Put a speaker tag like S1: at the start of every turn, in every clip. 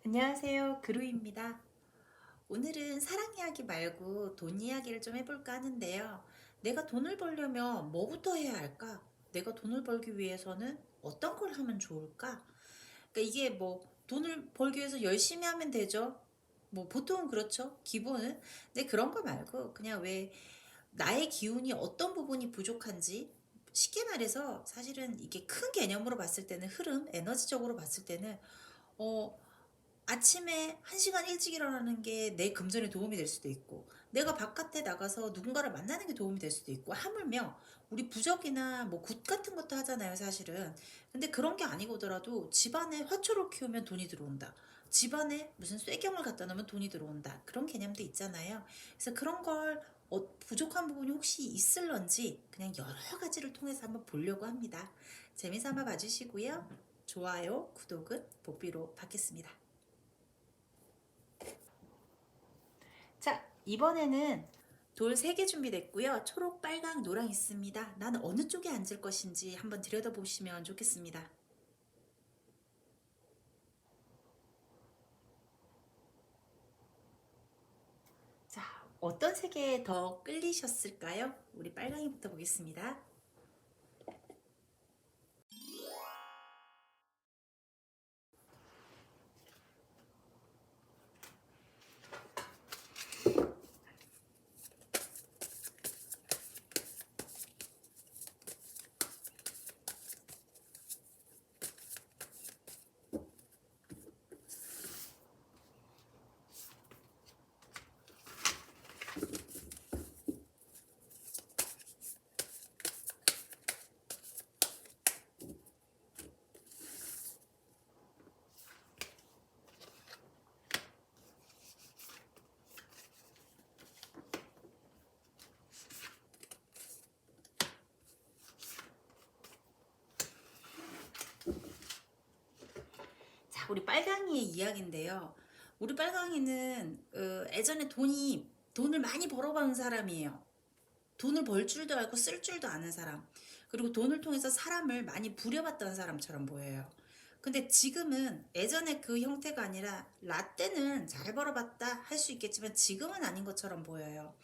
S1: 안녕하세요. 그루입니다. 오늘은 사랑 이야기 말고 돈 이야기를 좀 해볼까 하는데요. 내가 돈을 벌려면 뭐부터 해야 할까? 내가 돈을 벌기 위해서는 어떤 걸 하면 좋을까? 그러니까 이게 뭐 돈을 벌기 위해서 열심히 하면 되죠. 뭐 보통은 그렇죠. 기본은. 근데 그런 거 말고 그냥 왜 나의 기운이 어떤 부분이 부족한지 쉽게 말해서 사실은 이게 큰 개념으로 봤을 때는 흐름, 에너지적으로 봤을 때는 어 아침에 1시간 일찍 일어나는 게 내 금전에 도움이 될 수도 있고, 내가 바깥에 나가서 누군가를 만나는 게 도움이 될 수도 있고, 하물며 우리 부적이나 뭐 굿 같은 것도 하잖아요, 사실은. 근데 그런 게 아니고더라도 집안에 화초를 키우면 돈이 들어온다. 집안에 무슨 쇠경을 갖다 놓으면 돈이 들어온다. 그런 개념도 있잖아요. 그래서 그런 걸 부족한 부분이 혹시 있을런지 그냥 여러 가지를 통해서 한번 보려고 합니다. 재미삼아 봐주시고요. 좋아요, 구독은 복비로 받겠습니다. 자, 이번에는 돌 3개 준비됐고요. 초록, 빨강, 노랑 있습니다. 나는 어느 쪽에 앉을 것인지 한번 들여다보시면 좋겠습니다. 자, 어떤 색에 더 끌리셨을까요? 우리 빨강이부터 보겠습니다. 자, 우리 빨강이의 이야기인데요. 우리 빨강이는 예전에 돈을 많이 벌어본 사람이에요. 돈을 벌 줄도 알고 쓸 줄도 아는 사람. 그리고 돈을 통해서 사람을 많이 부려봤던 사람처럼 보여요. 근데 지금은 예전에 그 형태가 아니라 라떼는 잘 벌어봤다 할 수 있겠지만 지금은 아닌 것처럼 보여요.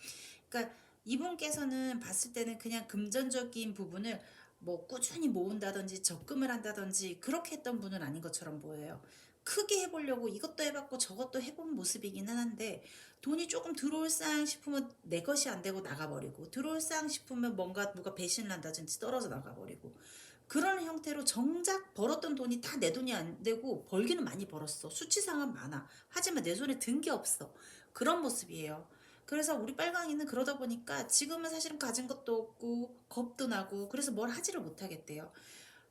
S1: 그러니까 이분께서는 봤을 때는 그냥 금전적인 부분을 뭐 꾸준히 모은다든지 적금을 한다든지 그렇게 했던 분은 아닌 것처럼 보여요. 크게 해보려고 이것도 해봤고 저것도 해본 모습이기는 한데, 돈이 조금 들어올상 싶으면 내 것이 안 되고 나가버리고, 들어올상 싶으면 뭔가 누가 배신을 한다든지 떨어져 나가버리고, 그런 형태로 정작 벌었던 돈이 다 내 돈이 안 되고, 벌기는 많이 벌었어. 수치상은 많아. 하지만 내 손에 든 게 없어. 그런 모습이에요. 그래서 우리 빨강이는 그러다 보니까 지금은 사실은 가진 것도 없고 겁도 나고, 그래서 뭘 하지를 못하겠대요.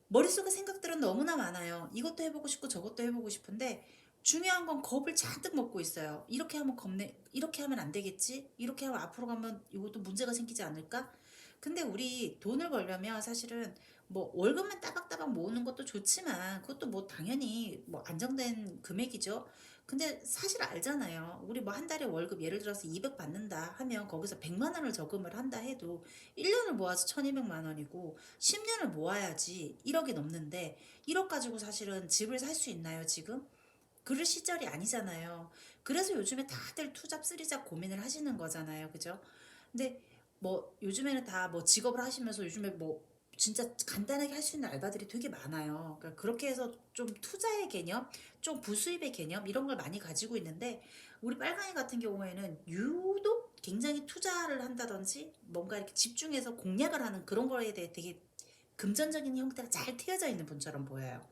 S1: 머릿속에 생각들은 너무나 많아요. 이것도 해보고 싶고 저것도 해보고 싶은데 중요한 건 겁을 잔뜩 먹고 있어요. 이렇게 하면 겁내, 이렇게 하면 안 되겠지? 이렇게 하면 앞으로 가면 이것도 문제가 생기지 않을까? 근데 우리 돈을 벌려면 사실은 뭐 월급만 따박따박 모으는 것도 좋지만 그것도 뭐 당연히 뭐 안정된 금액이죠. 근데 사실 알잖아요. 우리 뭐 한 달에 월급 예를 들어서 200 받는다 하면 거기서 100만 원을 저금을 한다 해도 1년을 모아서 1200만 원이고 10년을 모아야지 1억이 넘는데, 1억 가지고 사실은 집을 살 수 있나요, 지금? 그럴 시절이 아니잖아요. 그래서 요즘에 다들 투잡, 쓰리잡 고민을 하시는 거잖아요. 그죠? 근데 뭐 요즘에는 다 뭐 직업을 하시면서 요즘에 뭐 진짜 간단하게 할 수 있는 알바들이 되게 많아요. 그러니까 그렇게 해서 좀 투자의 개념, 좀 부수입의 개념 이런 걸 많이 가지고 있는데, 우리 빨강이 같은 경우에는 유독 굉장히 투자를 한다든지 뭔가 이렇게 집중해서 공략을 하는 그런 거에 대해 되게 금전적인 형태가 잘 트여져 있는 분처럼 보여요.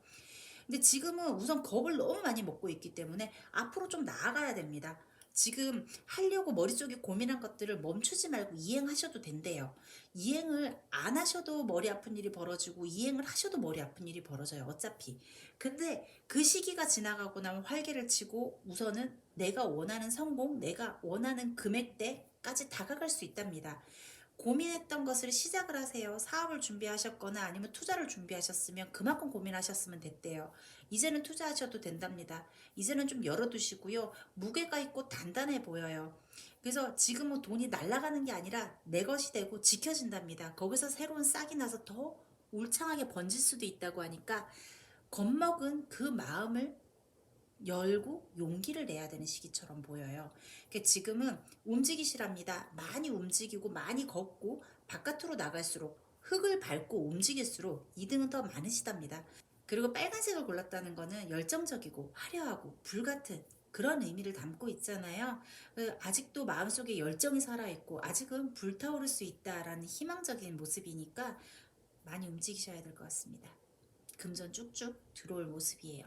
S1: 근데 지금은 우선 겁을 너무 많이 먹고 있기 때문에 앞으로 좀 나아가야 됩니다. 지금 하려고 머릿속에 고민한 것들을 멈추지 말고 이행하셔도 된대요. 이행을 안 하셔도 머리 아픈 일이 벌어지고 이행을 하셔도 머리 아픈 일이 벌어져요, 어차피. 근데 그 시기가 지나가고 나면 활개를 치고 우선은 내가 원하는 성공, 내가 원하는 금액대까지 다가갈 수 있답니다. 고민했던 것을 시작을 하세요. 사업을 준비하셨거나 아니면 투자를 준비하셨으면 그만큼 고민하셨으면 됐대요. 이제는 투자하셔도 된답니다. 이제는 좀 열어두시고요. 무게가 있고 단단해 보여요. 그래서 지금은 돈이 날아가는 게 아니라 내 것이 되고 지켜진답니다. 거기서 새로운 싹이 나서 더 울창하게 번질 수도 있다고 하니까, 겁먹은 그 마음을 열고 용기를 내야 되는 시기처럼 보여요. 그러니까 지금은 움직이시랍니다. 많이 움직이고 많이 걷고 바깥으로 나갈수록 흙을 밟고 움직일수록 이득은 더 많으시답니다. 그리고 빨간색을 골랐다는 거는 열정적이고 화려하고 불같은 그런 의미를 담고 있잖아요. 아직도 마음속에 열정이 살아있고 아직은 불타오를 수 있다라는 희망적인 모습이니까 많이 움직이셔야 될 것 같습니다. 금전 쭉쭉 들어올 모습이에요.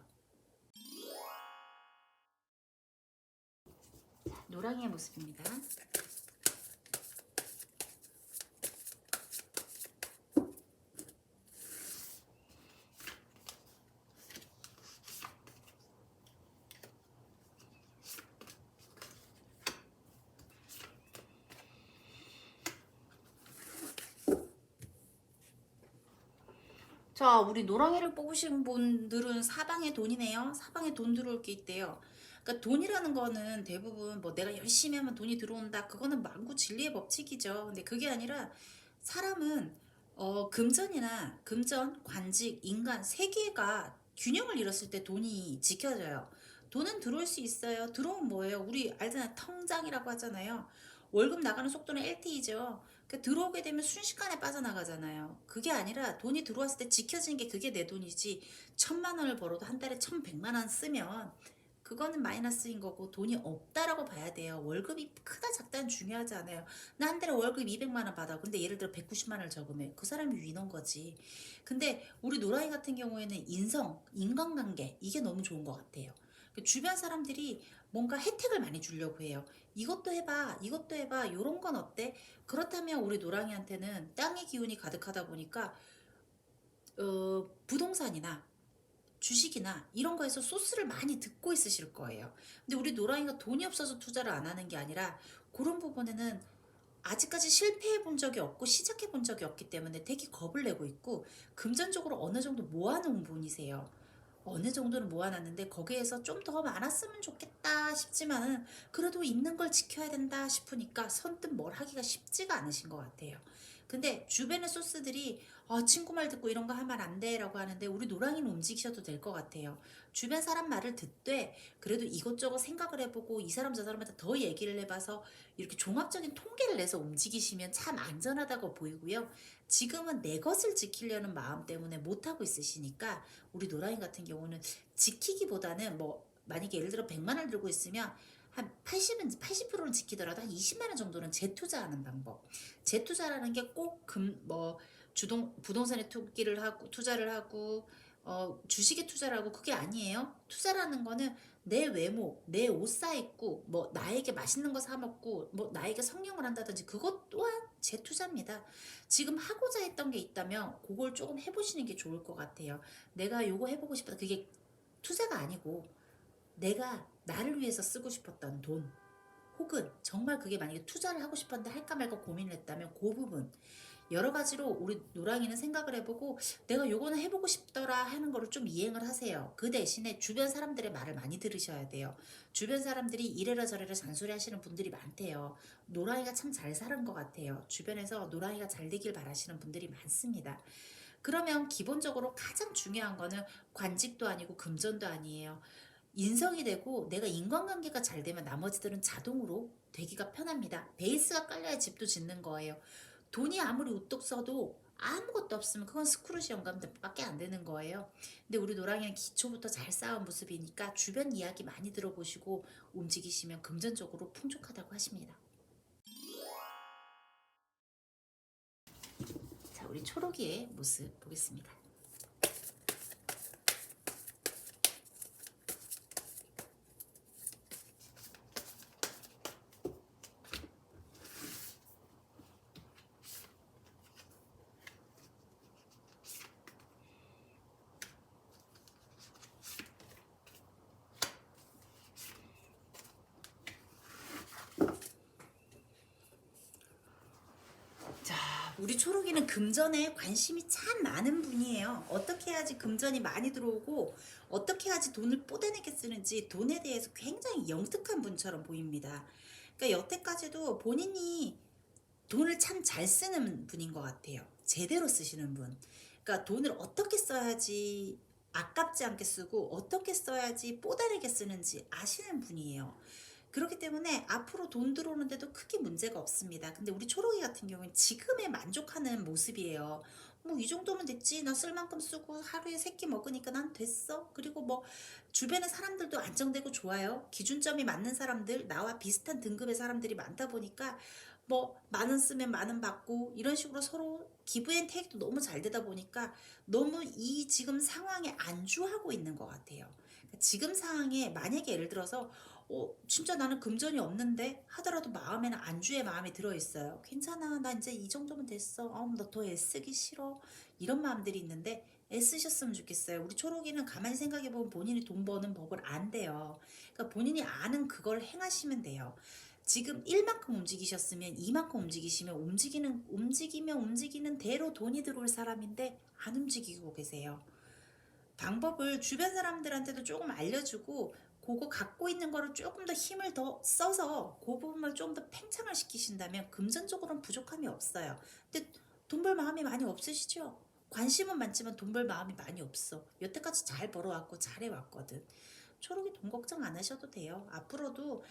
S1: 노랑이의 모습입니다. 자, 우리 노랑이를 뽑으신 분들은 사방에 돈이네요. 사방에 돈 들어올 게 있대요. 그러니까 돈이라는 거는 대부분 뭐 내가 열심히 하면 돈이 들어온다. 그거는 만구 진리의 법칙이죠. 근데 그게 아니라 사람은 금전, 관직, 인간 세 개가 균형을 잃었을 때 돈이 지켜져요. 돈은 들어올 수 있어요. 들어오면 뭐예요? 우리 알잖아요. 통장이라고 하잖아요. 월급 나가는 속도는 LTE죠. 들어오게 되면 순식간에 빠져나가잖아요. 그게 아니라 돈이 들어왔을 때 지켜지는 게 그게 내 돈이지. 1,000만 원을 벌어도 한 달에 1,100만 원 쓰면 그거는 마이너스인 거고 돈이 없다라고 봐야 돼요. 월급이 크다 작다는 중요하지 않아요. 나 한 달에 월급 200만 원 받아. 근데 예를 들어 190만 원을 적으면 그 사람이 위너인 거지. 근데 우리 노라이 같은 경우에는 인간관계 이게 너무 좋은 것 같아요. 주변 사람들이 뭔가 혜택을 많이 주려고 해요. 이것도 해봐, 이것도 해봐, 요런 건 어때? 그렇다면 우리 노랑이한테는 땅의 기운이 가득하다 보니까 부동산이나 주식이나 이런 거에서 소스를 많이 듣고 있으실 거예요. 근데 우리 노랑이가 돈이 없어서 투자를 안 하는 게 아니라 그런 부분에는 아직까지 실패해 본 적이 없고 시작해 본 적이 없기 때문에 되게 겁을 내고 있고 금전적으로 어느 정도 모아놓은 분이세요. 어느 정도는 모아놨는데 거기에서 좀 더 많았으면 좋겠다 싶지만은 그래도 있는 걸 지켜야 된다 싶으니까 선뜻 뭘 하기가 쉽지가 않으신 것 같아요. 근데 주변의 소스들이 친구 말 듣고 이런 거 하면 안 돼라고 하는데 우리 노랑이는 움직이셔도 될 것 같아요. 주변 사람 말을 듣되 그래도 이것저것 생각을 해보고 이 사람 저 사람한테 더 얘기를 해봐서 이렇게 종합적인 통계를 내서 움직이시면 참 안전하다고 보이고요. 지금은 내 것을 지키려는 마음 때문에 못하고 있으시니까 우리 노라인 같은 경우는 지키기보다는 뭐 만약에 예를 들어 100만 원 들고 있으면 한 80%는 지키더라도 한 20만 원 정도는 재투자하는 방법. 재투자라는 게 꼭 부동산에 투자를 하고 주식에 투자를 하고 그게 아니에요. 투자라는 거는 내 외모, 내 옷 사입고 뭐 나에게 맛있는 거 사 먹고 뭐 나에게 성령을 한다든지 그것 또한 재투자입니다. 지금 하고자 했던 게 있다면 그걸 조금 해보시는 게 좋을 것 같아요. 내가 요거 해보고 싶다. 그게 투자가 아니고 내가 나를 위해서 쓰고 싶었던 돈 혹은 정말 그게 만약에 투자를 하고 싶었는데 할까 말까 고민을 했다면 그 부분 여러 가지로 우리 노랑이는 생각을 해보고 내가 요거는 해보고 싶더라 하는 거를 좀 이행을 하세요. 그 대신에 주변 사람들의 말을 많이 들으셔야 돼요. 주변 사람들이 이래라 저래라 잔소리 하시는 분들이 많대요. 노랑이가 참 잘 사는 것 같아요. 주변에서 노랑이가 잘 되길 바라시는 분들이 많습니다. 그러면 기본적으로 가장 중요한 거는 관직도 아니고 금전도 아니에요. 인성이 되고 내가 인간관계가 잘 되면 나머지들은 자동으로 되기가 편합니다. 베이스가 깔려야 집도 짓는 거예요. 돈이 아무리 우뚝 써도 아무것도 없으면 그건 스크루지 영감밖에 안 되는 거예요. 근데 우리 노랑이는 기초부터 잘 쌓은 모습이니까 주변 이야기 많이 들어보시고 움직이시면 금전적으로 풍족하다고 하십니다. 자, 우리 초록이의 모습 보겠습니다. 자, 우리 초록이는 금전에 관심이 참 많은 분이에요. 어떻게 해야지 금전이 많이 들어오고 어떻게 해야지 돈을 뽀대내게 쓰는지 돈에 대해서 굉장히 영특한 분처럼 보입니다. 그러니까 여태까지도 본인이 돈을 참 잘 쓰는 분인 것 같아요. 제대로 쓰시는 분. 그러니까 돈을 어떻게 써야지 아깝지 않게 쓰고 어떻게 써야지 뽀다르게 쓰는지 아시는 분이에요. 그렇기 때문에 앞으로 돈 들어오는데도 크게 문제가 없습니다. 근데 우리 초록이 같은 경우는 지금에 만족하는 모습이에요. 뭐 이 정도면 됐지. 나 쓸 만큼 쓰고 하루에 3끼 먹으니까 난 됐어. 그리고 뭐 주변의 사람들도 안정되고 좋아요. 기준점이 맞는 사람들, 나와 비슷한 등급의 사람들이 많다 보니까 뭐 만 원 쓰면 만 원 받고 이런 식으로 서로 기브 앤 테이크도 너무 잘 되다 보니까 너무 이 지금 상황에 안주하고 있는 것 같아요. 그러니까 지금 상황에 만약에 예를 들어서 진짜 나는 금전이 없는데 하더라도 마음에는 안주의 마음이 들어있어요. 괜찮아. 나 이제 이 정도면 됐어. 너 더 애쓰기 싫어. 이런 마음들이 있는데 애쓰셨으면 좋겠어요. 우리 초록이는 가만히 생각해보면 본인이 돈 버는 법을 안돼요. 그러니까 본인이 아는 그걸 행하시면 돼요. 지금 1만큼 움직이셨으면 2만큼 움직이시면 움직이면 움직이는 대로 돈이 들어올 사람인데 안 움직이고 계세요. 방법을 주변 사람들한테도 조금 알려주고 그거 갖고 있는 거를 조금 더 힘을 더 써서 그 부분을 좀 더 팽창을 시키신다면 금전적으로는 부족함이 없어요. 근데 돈 벌 마음이 많이 없으시죠? 관심은 많지만 돈 벌 마음이 많이 없어. 여태까지 잘 벌어왔고 잘해왔거든. 초록이 돈 걱정 안 하셔도 돼요. 앞으로도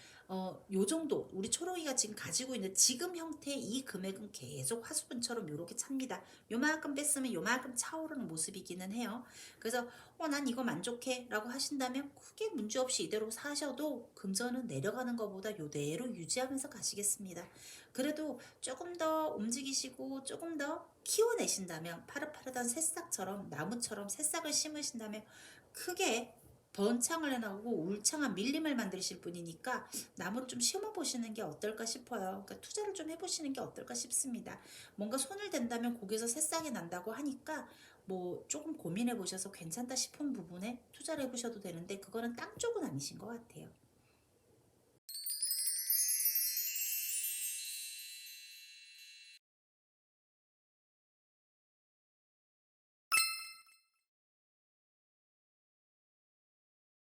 S1: 요 정도 우리 초록이가 지금 가지고 있는 지금 형태의 이 금액은 계속 화수분처럼 요렇게 찹니다. 요만큼 뺐으면 요만큼 차오르는 모습이기는 해요. 그래서 난 이거 만족해 라고 하신다면 크게 문제없이 이대로 사셔도 금전은 내려가는 것보다 요대로 유지하면서 가시겠습니다. 그래도 조금 더 움직이시고 조금 더 키워내신다면 파릇파릇한 새싹처럼 나무처럼 새싹을 심으신다면 크게 번창을 해나오고 울창한 밀림을 만드실 분이니까 나무를 좀 심어보시는 게 어떨까 싶어요. 그러니까 투자를 좀 해보시는 게 어떨까 싶습니다. 뭔가 손을 댄다면 거기서 새싹이 난다고 하니까 뭐 조금 고민해 보셔서 괜찮다 싶은 부분에 투자를 해보셔도 되는데 그거는 땅 쪽은 아니신 것 같아요.